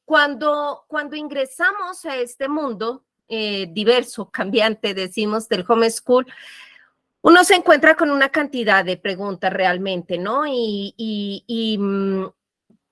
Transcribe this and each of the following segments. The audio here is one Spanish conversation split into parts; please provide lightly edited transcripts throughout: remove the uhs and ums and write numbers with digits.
Cuando ingresamos a este mundo diverso, cambiante, decimos, del homeschool, uno se encuentra con una cantidad de preguntas realmente, ¿no?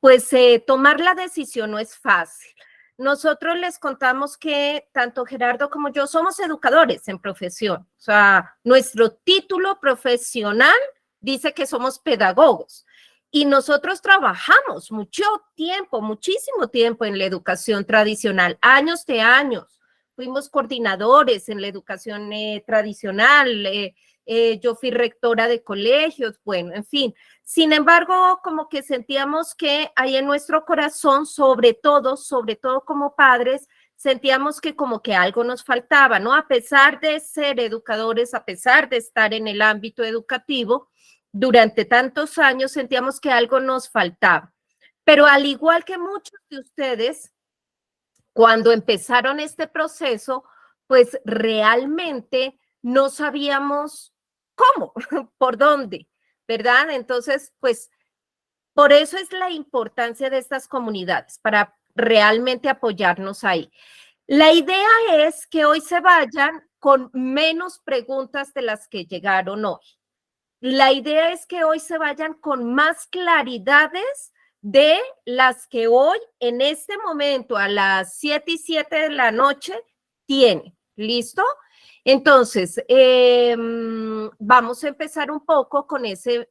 Pues tomar la decisión no es fácil. Nosotros les contamos que tanto Gerardo como yo somos educadores en profesión. O sea, nuestro título profesional dice que somos pedagogos. Y nosotros trabajamos mucho tiempo, muchísimo tiempo en la educación tradicional, años de años. Fuimos coordinadores en la educación tradicional, yo fui rectora de colegios, bueno, en fin. Sin embargo, como que sentíamos que ahí en nuestro corazón, sobre todo como padres, sentíamos que como que algo nos faltaba, ¿no? A pesar de ser educadores, a pesar de estar en el ámbito educativo, durante tantos años sentíamos que algo nos faltaba. Pero al igual que muchos de ustedes, cuando empezaron este proceso, pues realmente no sabíamos cómo, por dónde, ¿verdad? Entonces, pues por eso es la importancia de estas comunidades, para realmente apoyarnos ahí. La idea es que hoy se vayan con menos preguntas de las que llegaron hoy. La idea es que hoy se vayan con más claridades de las que hoy, en este momento, a las 7:07 de la noche, tienen. ¿Listo? Entonces, vamos a empezar un poco con esos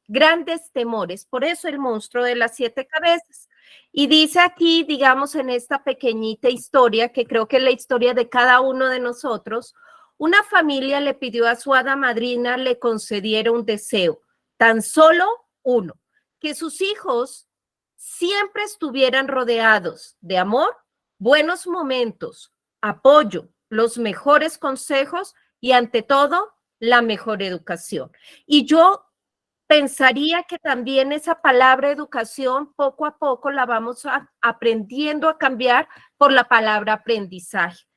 grandes temores. Por eso el monstruo de las 7 cabezas. Y dice aquí, digamos, en esta pequeñita historia, que creo que es la historia de cada uno de nosotros, una familia le pidió a su hada madrina le concediera un deseo, tan solo uno, que sus hijos siempre estuvieran rodeados de amor, buenos momentos, apoyo, los mejores consejos y ante todo, la mejor educación. Y yo pensaría que también esa palabra educación poco a poco la vamos aprendiendo a cambiar por la palabra aprendizaje,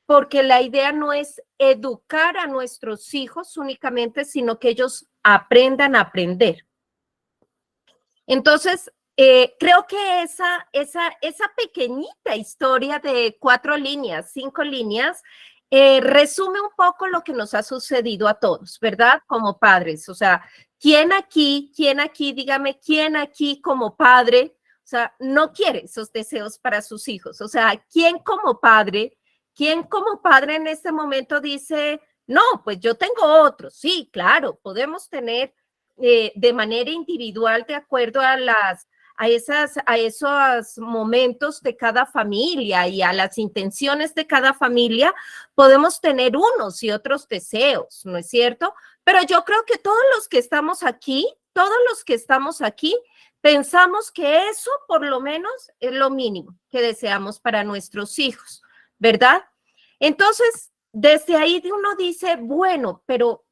porque la idea no es educar a nuestros hijos únicamente, sino que ellos aprendan a aprender. Entonces, creo que esa pequeñita historia de 4 líneas, 5 líneas, resume un poco lo que nos ha sucedido a todos, ¿verdad? Como padres, o sea, ¿quién aquí, dígame, quién aquí como padre, o sea, no quiere esos deseos para sus hijos? O sea, quién como padre en este momento dice, no, pues yo tengo otros? Sí, claro, podemos tener de manera individual de acuerdo a esos momentos de cada familia y a las intenciones de cada familia, podemos tener unos y otros deseos, ¿no es cierto? Pero yo creo que todos los que estamos aquí, pensamos que eso por lo menos es lo mínimo que deseamos para nuestros hijos, ¿verdad? Entonces, desde ahí uno dice, bueno, pero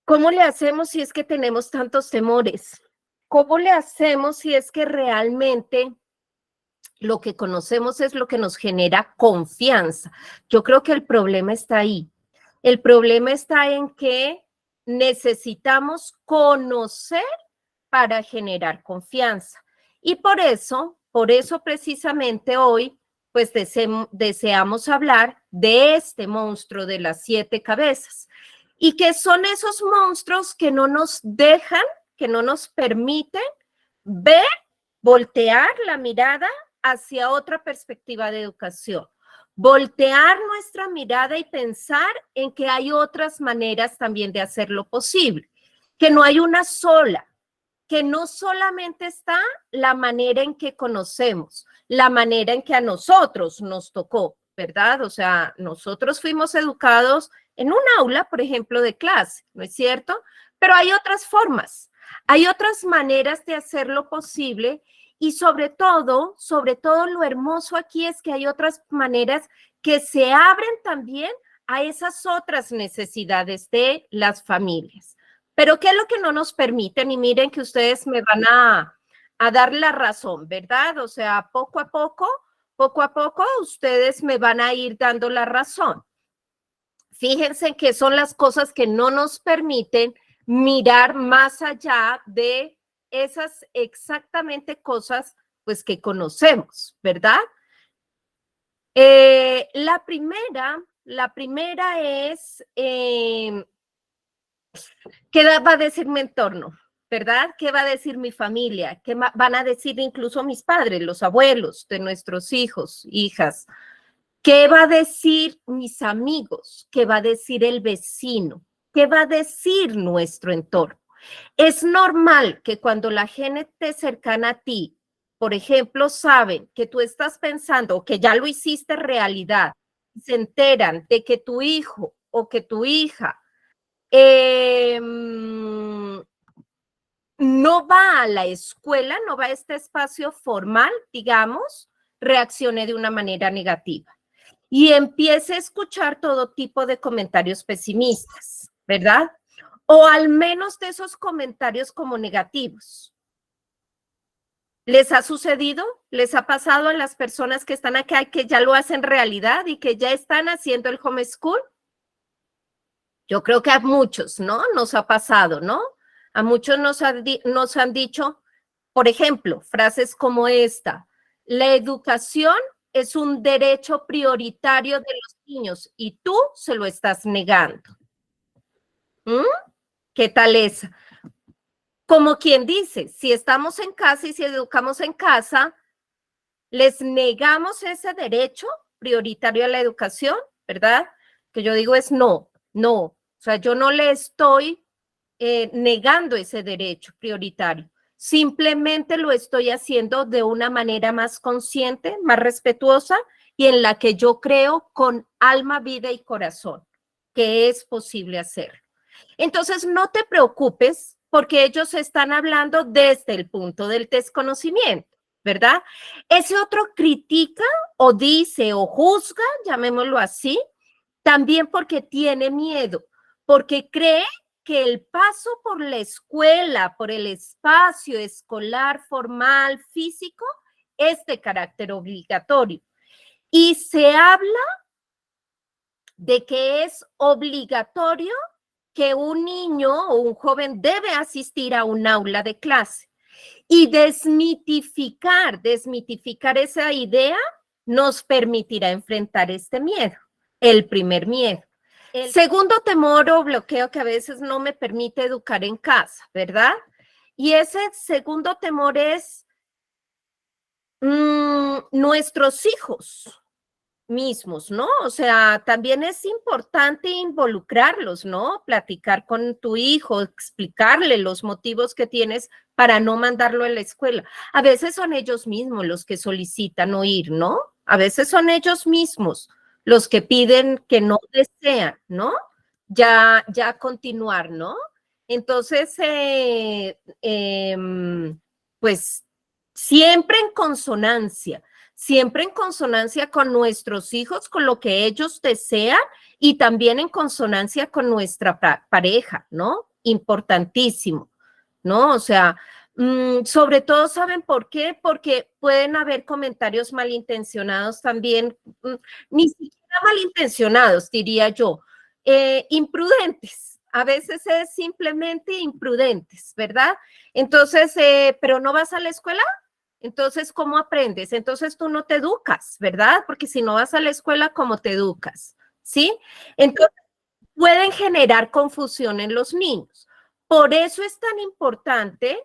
¿cómo le hacemos si es que tenemos tantos temores? ¿Cómo le hacemos si es que realmente lo que conocemos es lo que nos genera confianza? Yo creo que el problema está ahí. El problema está en que necesitamos conocer para generar confianza. Y por eso precisamente hoy, pues deseamos hablar de este monstruo de las 7 cabezas. Y que son esos monstruos que no nos dejan, que no nos permiten ver, voltear la mirada hacia otra perspectiva de educación. Voltear nuestra mirada y pensar en que hay otras maneras también de hacerlo posible, que no hay una sola, que no solamente está la manera en que conocemos, la manera en que a nosotros nos tocó, ¿verdad? O sea, nosotros fuimos educados en un aula, por ejemplo, de clase, ¿no es cierto? Pero hay otras formas, hay otras maneras de hacerlo posible y sobre todo lo hermoso aquí es que hay otras maneras que se abren también a esas otras necesidades de las familias. Pero ¿qué es lo que no nos permiten? Y miren que ustedes me van a dar la razón, ¿verdad? O sea, poco a poco, ustedes me van a ir dando la razón. Fíjense que son las cosas que no nos permiten mirar más allá de esas exactamente cosas pues que conocemos, ¿verdad? La primera es, ¿qué va a decir mi entorno? ¿Verdad? ¿Qué va a decir mi familia? ¿Qué van a decir incluso mis padres, los abuelos de nuestros hijos, hijas? ¿Qué va a decir mis amigos? ¿Qué va a decir el vecino? ¿Qué va a decir nuestro entorno? Es normal que cuando la gente cercana a ti, por ejemplo, saben que tú estás pensando o que ya lo hiciste realidad, se enteran de que tu hijo o que tu hija no va a la escuela, no va a este espacio formal, digamos, reaccione de una manera negativa y empiece a escuchar todo tipo de comentarios pesimistas, ¿verdad? O al menos de esos comentarios como negativos. ¿Les ha sucedido? ¿Les ha pasado a las personas que están acá que ya lo hacen realidad y que ya están haciendo el homeschool? Yo creo que a muchos, ¿no? Nos ha pasado, ¿no? A muchos nos han dicho, por ejemplo, frases como esta: la educación es un derecho prioritario de los niños y tú se lo estás negando. ¿Mm? ¿Qué tal esa? Como quien dice, si estamos en casa y si educamos en casa, les negamos ese derecho prioritario a la educación, ¿verdad? Que yo digo es no, no. O sea, yo no le estoy negando ese derecho prioritario. Simplemente lo estoy haciendo de una manera más consciente, más respetuosa y en la que yo creo con alma, vida y corazón que es posible hacerlo. Entonces, no te preocupes porque ellos están hablando desde el punto del desconocimiento, ¿verdad? Ese otro critica o dice o juzga, llamémoslo así, también porque tiene miedo, porque cree que el paso por la escuela, por el espacio escolar formal, físico, es de carácter obligatorio. Y se habla de que es obligatorio que un niño o un joven debe asistir a un aula de clase. Y desmitificar esa idea nos permitirá enfrentar este miedo, el primer miedo. El segundo temor o bloqueo que a veces no me permite educar en casa, ¿verdad? Y ese segundo temor es nuestros hijos mismos, ¿no? O sea, también es importante involucrarlos, ¿no? Platicar con tu hijo, explicarle los motivos que tienes para no mandarlo a la escuela. A veces son ellos mismos los que solicitan no ir, ¿no? A veces son ellos mismos los que piden que no desean, ¿no? Ya continuar, ¿no? Entonces, pues siempre en consonancia con nuestros hijos, con lo que ellos desean y también en consonancia con nuestra pareja, ¿no? Importantísimo, ¿no? O sea, sobre todo, ¿saben por qué? Porque pueden haber comentarios malintencionados también, ni siquiera malintencionados, diría yo, imprudentes. A veces es simplemente imprudentes, ¿verdad? Entonces, pero no vas a la escuela. Entonces, ¿cómo aprendes? Entonces tú no te educas, ¿verdad? Porque si no vas a la escuela, ¿cómo te educas? ¿Sí? Entonces, pueden generar confusión en los niños. Por eso es tan importante,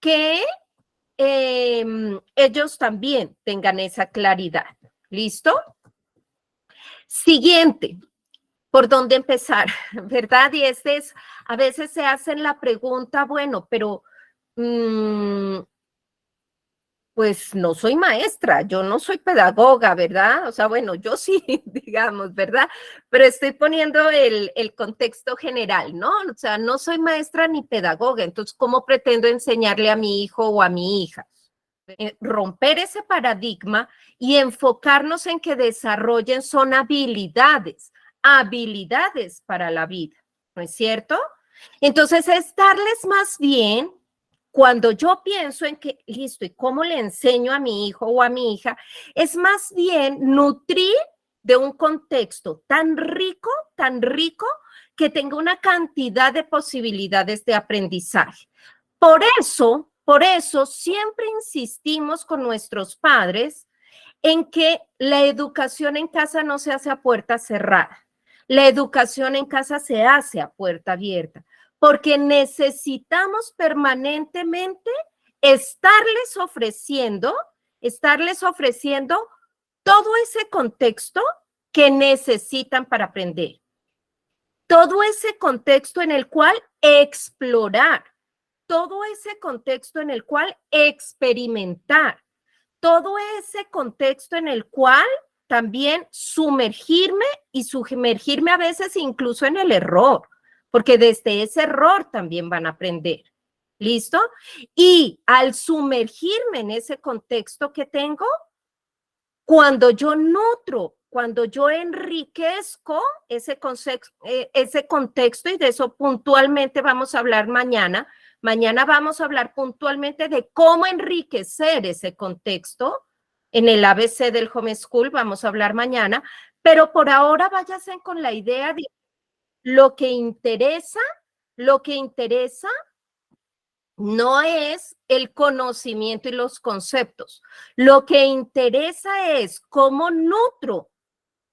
que ellos también tengan esa claridad. ¿Listo? Siguiente, ¿por dónde empezar? ¿Verdad? Y a veces se hacen la pregunta, bueno, pero pues no soy maestra, yo no soy pedagoga, ¿verdad? O sea, bueno, yo sí, digamos, ¿verdad? Pero estoy poniendo el contexto general, ¿no? O sea, no soy maestra ni pedagoga, entonces, ¿cómo pretendo enseñarle a mi hijo o a mi hija? Romper ese paradigma y enfocarnos en que desarrollen son habilidades para la vida, ¿no es cierto? Entonces, es darles más bien, cuando yo pienso en que, listo, ¿y cómo le enseño a mi hijo o a mi hija? Es más bien nutrir de un contexto tan rico, que tenga una cantidad de posibilidades de aprendizaje. Por eso siempre insistimos con nuestros padres en que la educación en casa no se hace a puerta cerrada. La educación en casa se hace a puerta abierta, porque necesitamos permanentemente estarles ofreciendo todo ese contexto que necesitan para aprender. Todo ese contexto en el cual explorar, todo ese contexto en el cual experimentar, todo ese contexto en el cual también sumergirme a veces incluso en el error, porque desde ese error también van a aprender. ¿Listo? Y al sumergirme en ese contexto que tengo, cuando yo nutro, cuando yo enriquezco ese contexto, y de eso puntualmente vamos a hablar mañana. Mañana vamos a hablar puntualmente de cómo enriquecer ese contexto. En el ABC del homeschool vamos a hablar mañana, pero por ahora váyanse con la idea de lo que interesa no es el conocimiento y los conceptos. Lo que interesa es cómo nutro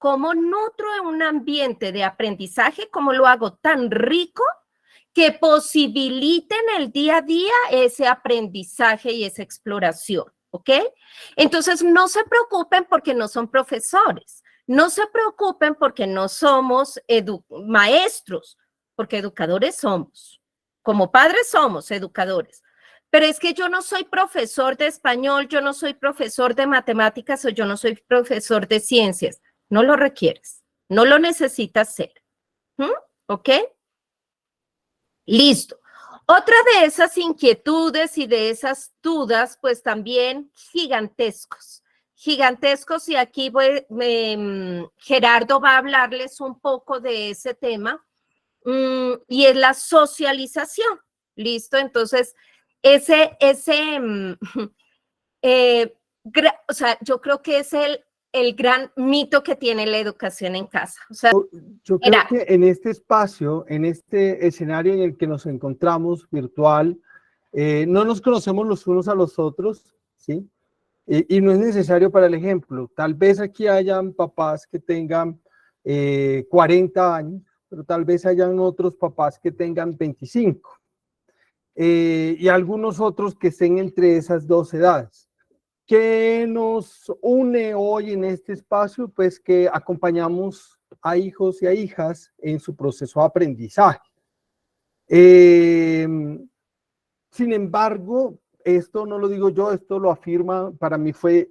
en un ambiente de aprendizaje, cómo lo hago tan rico que posibilite en el día a día ese aprendizaje y esa exploración, ¿ok? Entonces, no se preocupen porque no son profesores, no se preocupen porque no somos maestros, porque educadores somos. Como padres somos educadores, pero es que yo no soy profesor de español, yo no soy profesor de matemáticas o yo no soy profesor de ciencias. No lo requieres, no lo necesitas ser. ¿Ok? Listo. Otra de esas inquietudes y de esas dudas, pues también gigantescos, y aquí Gerardo va a hablarles un poco de ese tema. Y es la socialización, ¿listo? Entonces, o sea, yo creo que es el gran mito que tiene la educación en casa. O sea, yo creo que en este espacio, en este escenario en el que nos encontramos virtual, no nos conocemos los unos a los otros, ¿sí? Y no es necesario para el ejemplo. Tal vez aquí hayan papás que tengan 40 años, pero tal vez hayan otros papás que tengan 25 y algunos otros que estén entre esas dos edades. ¿Qué nos une hoy en este espacio? Pues que acompañamos a hijos y a hijas en su proceso de aprendizaje. Sin embargo, esto no lo digo yo, esto lo afirma, para mí fue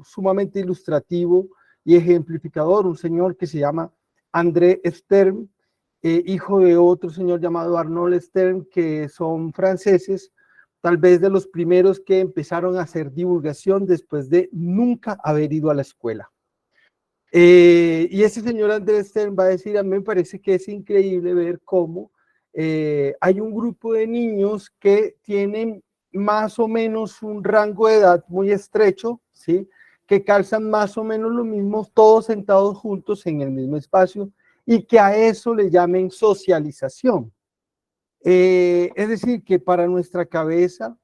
sumamente ilustrativo y ejemplificador, un señor que se llama André Stern, hijo de otro señor llamado Arnold Stern, que son franceses, tal vez de los primeros que empezaron a hacer divulgación después de nunca haber ido a la escuela. Y ese señor André Stern va a decir, a mí me parece que es increíble ver cómo hay un grupo de niños que tienen más o menos un rango de edad muy estrecho, ¿sí? Que calzan más o menos lo mismo, todos sentados juntos en el mismo espacio, y que a eso le llamen socialización. Es decir, que para nuestra cabeza,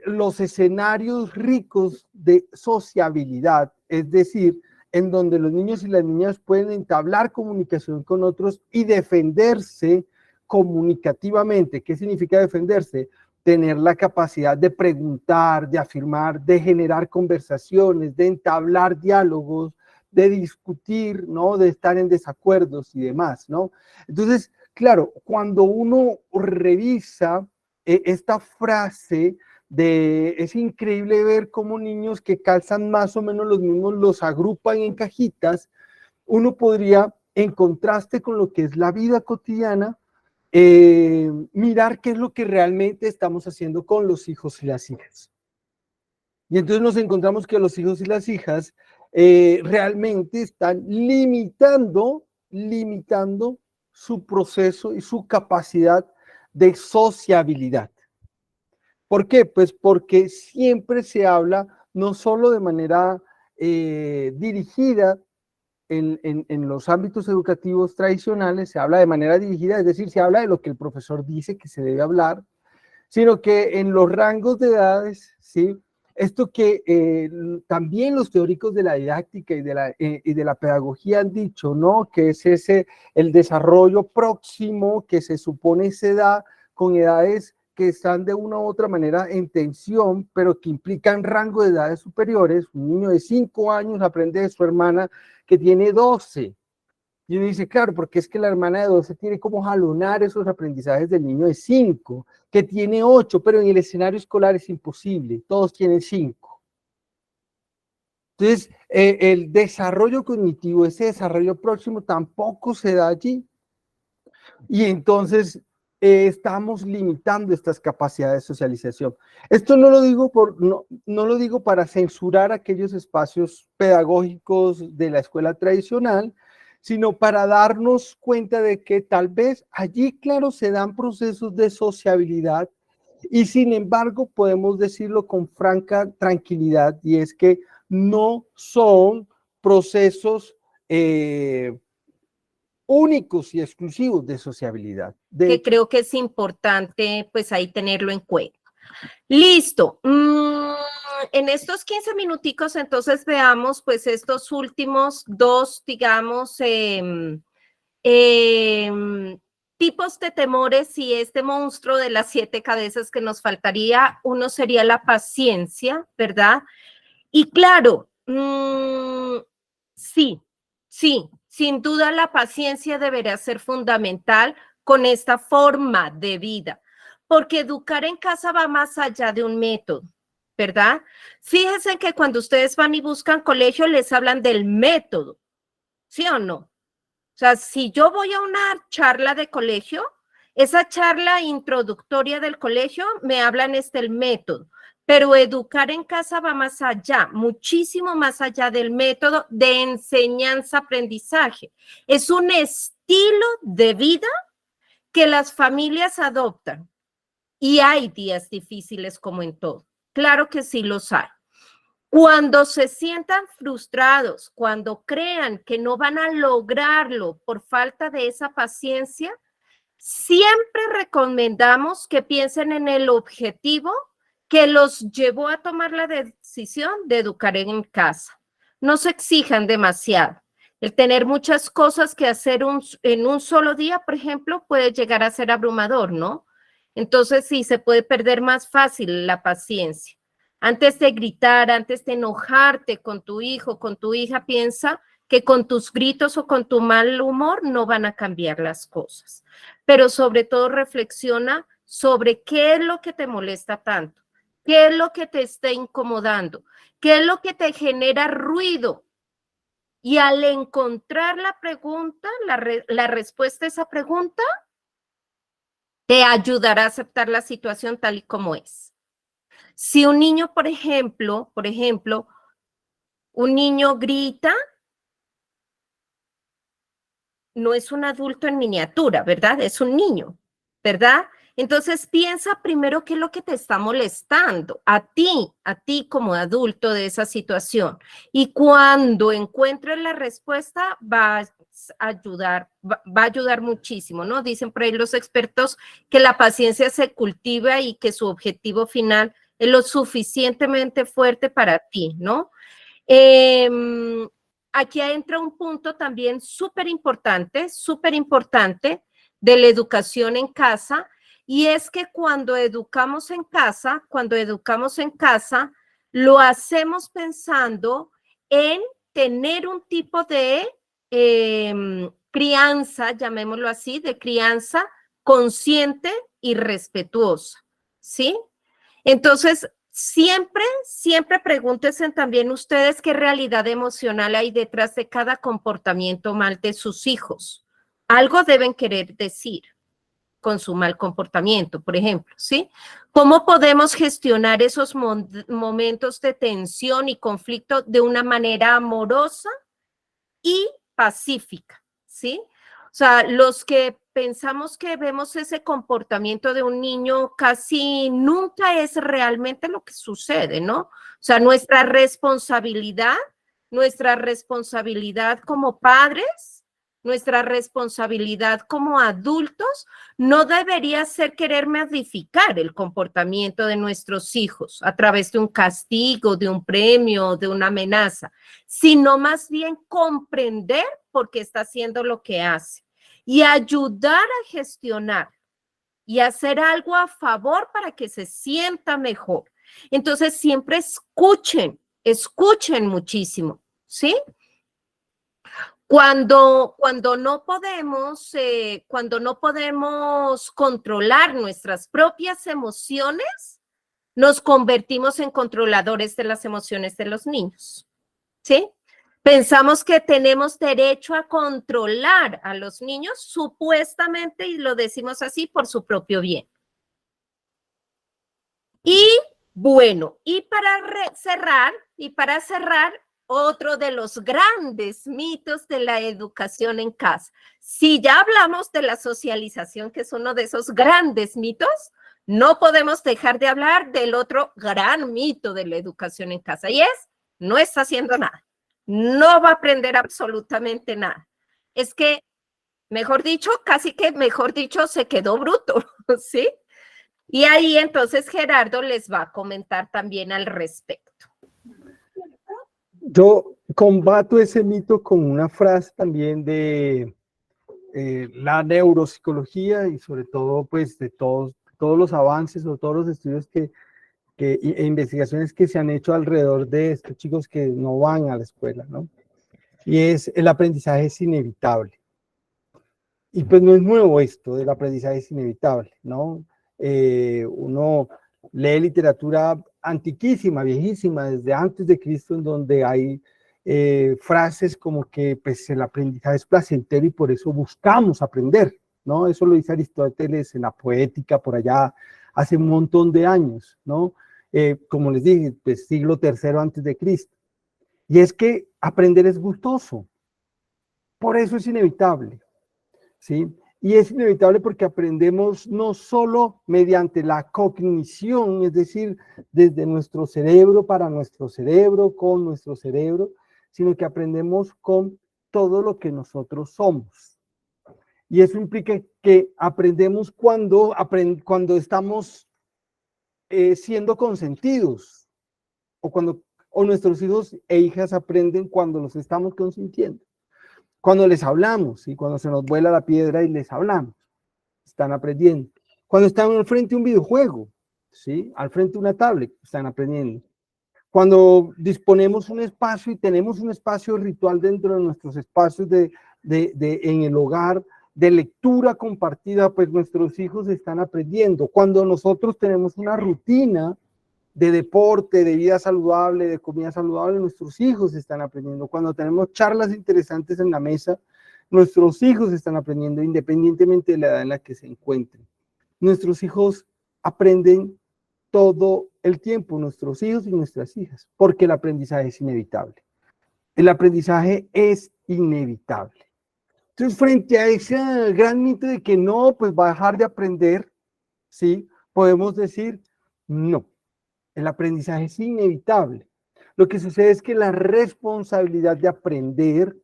los escenarios ricos de sociabilidad, es decir, en donde los niños y las niñas pueden entablar comunicación con otros y defenderse comunicativamente. ¿Qué significa defenderse? Tener la capacidad de preguntar, de afirmar, de generar conversaciones, de entablar diálogos, de discutir, ¿no? De estar en desacuerdos y demás, ¿no? Entonces, claro, cuando uno revisa esta frase es increíble ver cómo niños que calzan más o menos los mismos los agrupan en cajitas, uno podría, en contraste con lo que es la vida cotidiana, mirar qué es lo que realmente estamos haciendo con los hijos y las hijas. Y entonces nos encontramos que los hijos y las hijas realmente están limitando su proceso y su capacidad de sociabilidad. ¿Por qué? Pues porque siempre se habla no solo de manera dirigida en los ámbitos educativos tradicionales se habla de manera dirigida, es decir, se habla de lo que el profesor dice que se debe hablar, sino que en los rangos de edades, ¿sí? Esto que también los teóricos de la didáctica y de la pedagogía han dicho, ¿no? Que es el desarrollo próximo que se supone se da con edades que están de una u otra manera en tensión, pero que implican rango de edades superiores. Un niño de 5 años aprende de su hermana que tiene 12. Y uno dice, claro, porque es que la hermana de 12 tiene como jalonar esos aprendizajes del niño de 5, que tiene 8, pero en el escenario escolar es imposible, todos tienen 5. Entonces, el desarrollo cognitivo, ese desarrollo próximo tampoco se da allí. Y entonces estamos limitando estas capacidades de socialización. Esto no lo digo, no lo digo para censurar aquellos espacios pedagógicos de la escuela tradicional, sino para darnos cuenta de que tal vez allí, claro, se dan procesos de sociabilidad y sin embargo podemos decirlo con franca tranquilidad, y es que no son procesos únicos y exclusivos de sociabilidad. Que creo que es importante pues ahí tenerlo en cuenta. Listo. En estos 15 minuticos entonces veamos pues estos últimos dos, digamos, tipos de temores y este monstruo de las 7 cabezas que nos faltaría. Uno sería la paciencia, ¿verdad? Y claro, sí, sin duda la paciencia deberá ser fundamental con esta forma de vida, porque educar en casa va más allá de un método, ¿verdad? Fíjense que cuando ustedes van y buscan colegio les hablan del método, ¿sí o no? O sea, si yo voy a una charla de colegio, esa charla introductoria del colegio me hablan del método, pero educar en casa va más allá, muchísimo más allá del método de enseñanza-aprendizaje. Es un estilo de vida que las familias adoptan y hay días difíciles como en todo. Claro que sí los hay. Cuando se sientan frustrados, cuando crean que no van a lograrlo por falta de esa paciencia, siempre recomendamos que piensen en el objetivo que los llevó a tomar la decisión de educar en casa. No se exijan demasiado. El tener muchas cosas que hacer en un solo día, por ejemplo, puede llegar a ser abrumador, ¿no? Entonces sí, se puede perder más fácil la paciencia. Antes de gritar, antes de enojarte con tu hijo, con tu hija, piensa que con tus gritos o con tu mal humor no van a cambiar las cosas. Pero sobre todo reflexiona sobre qué es lo que te molesta tanto, qué es lo que te está incomodando, qué es lo que te genera ruido. Y al encontrar la pregunta, la respuesta a esa pregunta, te ayudará a aceptar la situación tal y como es. Si un niño, por ejemplo, un niño grita, no es un adulto en miniatura, ¿verdad? Es un niño, ¿verdad? Entonces piensa primero qué es lo que te está molestando a ti como adulto de esa situación. Y cuando encuentres la respuesta, va a ayudar muchísimo, ¿no? Dicen por ahí los expertos que la paciencia se cultiva y que su objetivo final es lo suficientemente fuerte para ti, ¿no? Aquí entra un punto también súper importante de la educación en casa, y es que cuando educamos en casa, lo hacemos pensando en tener un tipo de crianza, llamémoslo así, de crianza consciente y respetuosa, ¿sí? Entonces, siempre pregúntense también ustedes qué realidad emocional hay detrás de cada comportamiento mal de sus hijos. Algo deben querer decir con su mal comportamiento, por ejemplo, ¿sí? ¿Cómo podemos gestionar esos momentos de tensión y conflicto de una manera amorosa y pacífica, ¿sí? O sea, los que pensamos que vemos ese comportamiento de un niño casi nunca es realmente lo que sucede, ¿no? O sea, nuestra responsabilidad nuestra responsabilidad como padres, nuestra responsabilidad como adultos, no debería ser querer modificar el comportamiento de nuestros hijos a través de un castigo, de un premio, de una amenaza, sino más bien comprender por qué está haciendo lo que hace y ayudar a gestionar y hacer algo a favor para que se sienta mejor. Entonces, siempre escuchen muchísimo, ¿sí? Cuando no podemos controlar nuestras propias emociones, nos convertimos en controladores de las emociones de los niños, ¿sí? Pensamos que tenemos derecho a controlar a los niños, supuestamente, y lo decimos así, por su propio bien. Y bueno, y para cerrar, otro de los grandes mitos de la educación en casa. Si ya hablamos de la socialización, que es uno de esos grandes mitos, no podemos dejar de hablar del otro gran mito de la educación en casa, y es, no está haciendo nada, no va a aprender absolutamente nada. Es que, mejor dicho, se quedó bruto, ¿sí? Y ahí entonces Gerardo les va a comentar también al respecto. Yo combato ese mito con una frase también de la neuropsicología y sobre todo pues de todos los avances o todos los estudios e investigaciones que se han hecho alrededor de estos chicos que no van a la escuela, ¿no? Y es el aprendizaje es inevitable. Y pues no es nuevo esto del aprendizaje es inevitable, ¿no? Uno lee literatura antiquísima, viejísima, desde antes de Cristo, en donde hay frases como que pues, el aprendizaje es placentero y por eso buscamos aprender, ¿no? Eso lo dice Aristóteles en la Poética por allá hace un montón de años, ¿no? Como les dije, pues, siglo III antes de Cristo. Y es que aprender es gustoso, por eso es inevitable, ¿sí? Y es inevitable porque aprendemos no solo mediante la cognición, es decir, desde nuestro cerebro para nuestro cerebro, con nuestro cerebro, sino que aprendemos con todo lo que nosotros somos. Y eso implica que aprendemos cuando estamos siendo consentidos, o nuestros hijos e hijas aprenden cuando los estamos consintiendo. Cuando les hablamos, y cuando se nos vuela la piedra y les hablamos, están aprendiendo. Cuando están al frente de un videojuego, ¿sí? Al frente de una tablet, están aprendiendo. Cuando disponemos un espacio y tenemos un espacio ritual dentro de nuestros espacios en el hogar, de lectura compartida, pues nuestros hijos están aprendiendo. Cuando nosotros tenemos una rutina de deporte, de vida saludable, de comida saludable, nuestros hijos están aprendiendo. Cuando tenemos charlas interesantes en la mesa, nuestros hijos están aprendiendo independientemente de la edad en la que se encuentren. Nuestros hijos aprenden todo el tiempo, nuestros hijos y nuestras hijas, porque el aprendizaje es inevitable. El aprendizaje es inevitable. Entonces, frente a ese gran mito de que no, pues va a dejar de aprender, ¿sí? Podemos decir, no. El aprendizaje es inevitable. Lo que sucede es que la responsabilidad de aprender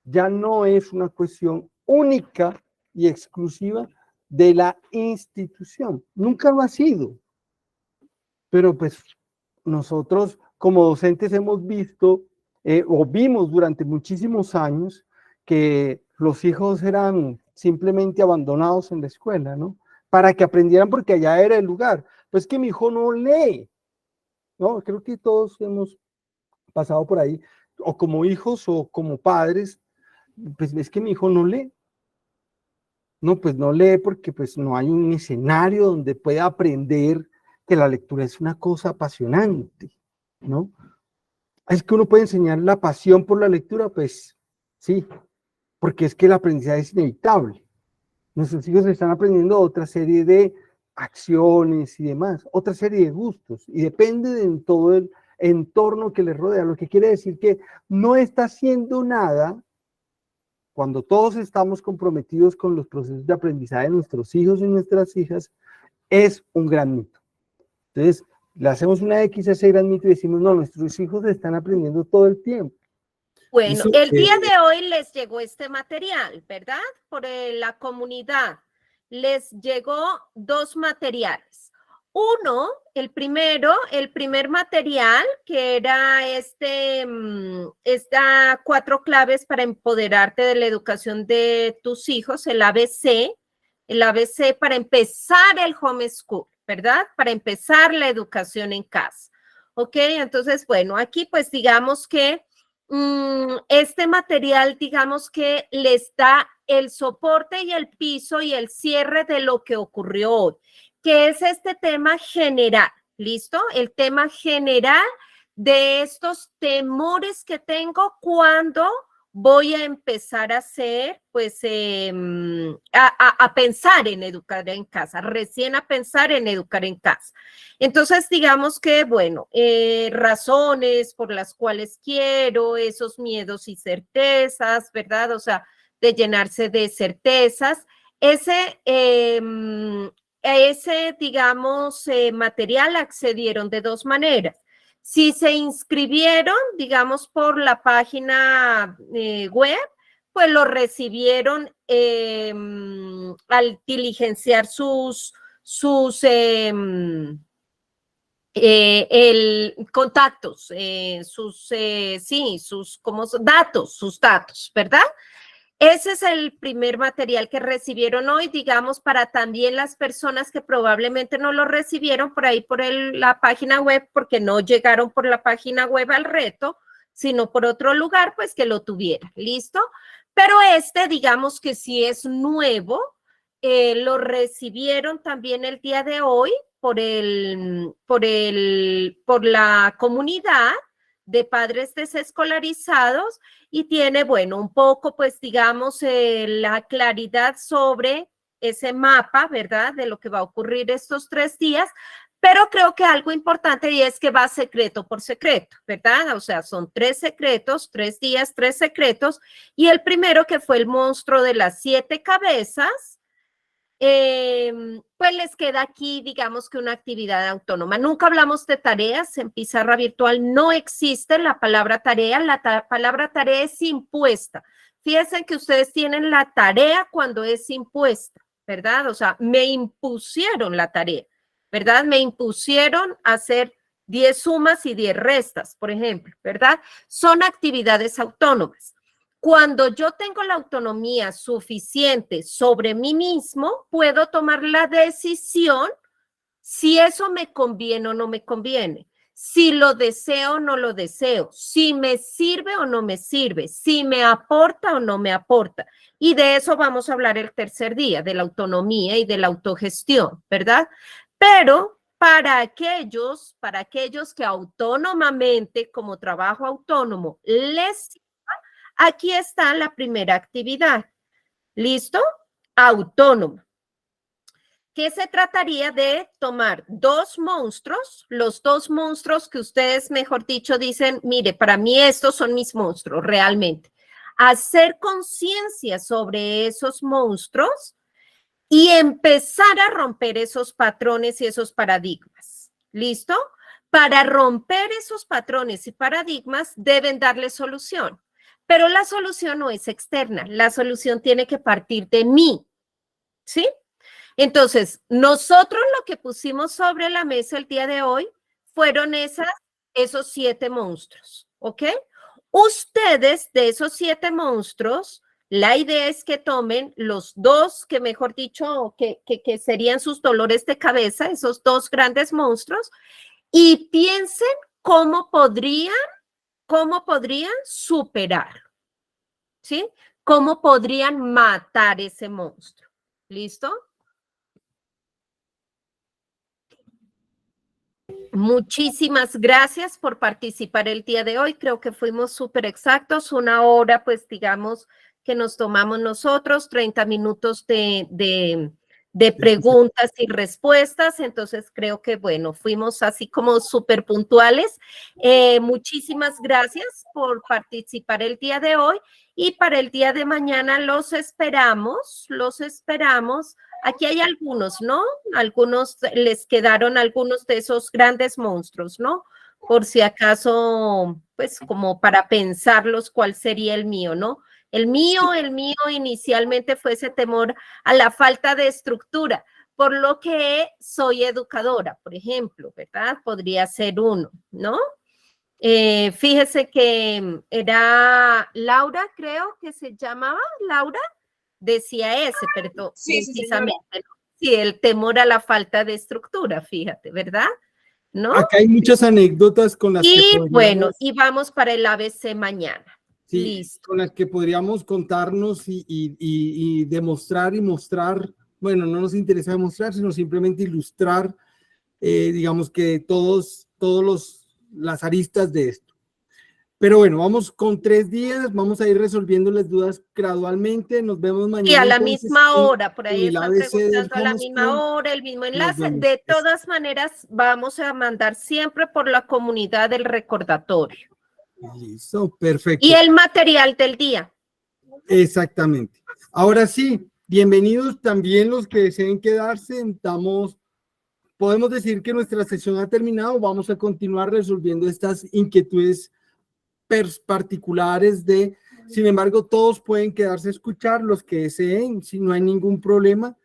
ya no es una cuestión única y exclusiva de la institución. Nunca lo ha sido. Pero pues nosotros como docentes hemos visto o vimos durante muchísimos años que los hijos eran simplemente abandonados en la escuela, ¿no? Para que aprendieran porque allá era el lugar. Pues que mi hijo no lee. No, creo que todos hemos pasado por ahí, o como hijos o como padres, pues es que mi hijo no lee. No, pues no lee porque pues no hay un escenario donde pueda aprender que la lectura es una cosa apasionante, ¿no? Es que uno puede enseñar la pasión por la lectura, pues sí, porque es que el aprendizaje es inevitable. Nuestros hijos están aprendiendo otra serie de acciones y demás, otra serie de gustos, y depende de todo el entorno que les rodea, lo que quiere decir que no está haciendo nada cuando todos estamos comprometidos con los procesos de aprendizaje de nuestros hijos y nuestras hijas, es un gran mito. Entonces, le hacemos una X a ese gran mito y decimos, no, nuestros hijos están aprendiendo todo el tiempo. Bueno, el día de hoy les llegó este material, ¿verdad? Por la comunidad. Les llegó 2 materiales. Uno, el primer material, que era esta 4 claves para empoderarte de la educación de tus hijos, el ABC para empezar el homeschool, ¿verdad? Para empezar la educación en casa. ¿Ok? Entonces, bueno, aquí pues digamos que este material, digamos que les da el soporte y el piso y el cierre de lo que ocurrió hoy, que es este tema general, ¿listo? El tema general de estos temores que tengo cuando voy a empezar a hacer, pues, a pensar en educar en casa, recién a pensar en educar en casa. Entonces, digamos que, bueno, razones por las cuales quiero, esos miedos y certezas, ¿verdad? O sea, de llenarse de certezas. Digamos, material accedieron de 2 maneras. Si se inscribieron, digamos, por la página web, pues lo recibieron al diligenciar sus contactos, sus datos, ¿verdad? Ese es el primer material que recibieron hoy, digamos, para también las personas que probablemente no lo recibieron por ahí por la página web, porque no llegaron por la página web al reto, sino por otro lugar, pues que lo tuvieran, ¿listo? Pero digamos que sí es nuevo, lo recibieron también el día de hoy por la comunidad de padres desescolarizados y tiene, bueno, un poco, pues, digamos, la claridad sobre ese mapa, ¿verdad? De lo que va a ocurrir estos 3 días, pero creo que algo importante y es que va secreto por secreto, ¿verdad? O sea, son 3 secretos, 3 días, 3 secretos, y el primero que fue el monstruo de las 7 cabezas, pues les queda aquí, digamos que una actividad autónoma. Nunca hablamos de tareas, en pizarra virtual no existe la palabra tarea, palabra tarea es impuesta. Fíjense que ustedes tienen la tarea cuando es impuesta, ¿verdad? O sea, me impusieron la tarea, ¿verdad? Me impusieron hacer 10 sumas y 10 restas, por ejemplo, ¿verdad? Son actividades autónomas. Cuando yo tengo la autonomía suficiente sobre mí mismo, puedo tomar la decisión si eso me conviene o no me conviene, si lo deseo o no lo deseo, si me sirve o no me sirve, si me aporta o no me aporta. Y de eso vamos a hablar el tercer día, de la autonomía y de la autogestión, ¿verdad? Pero para aquellos que autónomamente, como trabajo autónomo, aquí está la primera actividad. ¿Listo? Autónoma. Que se trataría de tomar 2 monstruos, los 2 monstruos que ustedes, mejor dicho, dicen, mire, para mí estos son mis monstruos, realmente. Hacer conciencia sobre esos monstruos y empezar a romper esos patrones y esos paradigmas. ¿Listo? Para romper esos patrones y paradigmas deben darle solución. Pero la solución no es externa, la solución tiene que partir de mí, ¿sí? Entonces, nosotros lo que pusimos sobre la mesa el día de hoy fueron esos 7 monstruos, ¿ok? Ustedes, de esos 7 monstruos, la idea es que tomen los 2 que, mejor dicho, que serían sus dolores de cabeza, esos 2 grandes monstruos, y piensen cómo podrían superarlo, ¿sí? ¿Cómo podrían matar ese monstruo? ¿Listo? Muchísimas gracias por participar el día de hoy. Creo que fuimos súper exactos. 1 hora, pues digamos que nos tomamos nosotros, 30 minutos de preguntas y respuestas. Entonces creo que, bueno, fuimos así como súper puntuales. Muchísimas gracias por participar el día de hoy y para el día de mañana los esperamos. Aquí hay algunos, ¿no? Algunos les quedaron algunos de esos grandes monstruos, ¿no? por si acaso, pues como para pensarlos cuál sería el mío, ¿no? El mío inicialmente fue ese temor a la falta de estructura, por lo que soy educadora, por ejemplo, ¿verdad? Podría ser uno, ¿no? Fíjese que era Laura, creo que se llamaba Laura, decía ese, pero Sí, sí, señora. precisamente, ¿no? Sí, el temor a la falta de estructura, fíjate, ¿verdad? ¿No? Acá hay muchas anécdotas con las que Y bueno, podríamos, y vamos para el ABC mañana. sí, Listo. con las que podríamos contarnos y demostrar y mostrar. Bueno, no nos interesa demostrar, sino simplemente ilustrar, digamos que las aristas de esto. Pero bueno, vamos con 3 días, vamos a ir resolviendo las dudas gradualmente. Nos vemos Y mañana a la entonces misma hora, por ahí en el están ABC del preguntando a la misma homeschool. hora, el mismo Nos enlace. vemos. De todas maneras, vamos a mandar siempre por la comunidad del recordatorio. Listo, Y perfecto. el material del día. Exactamente. Ahora sí, bienvenidos también los que deseen quedarse. Podemos decir que nuestra sesión ha terminado. Vamos a continuar resolviendo estas inquietudes particulares sin embargo, todos pueden quedarse a escuchar los que deseen, si no hay ningún problema.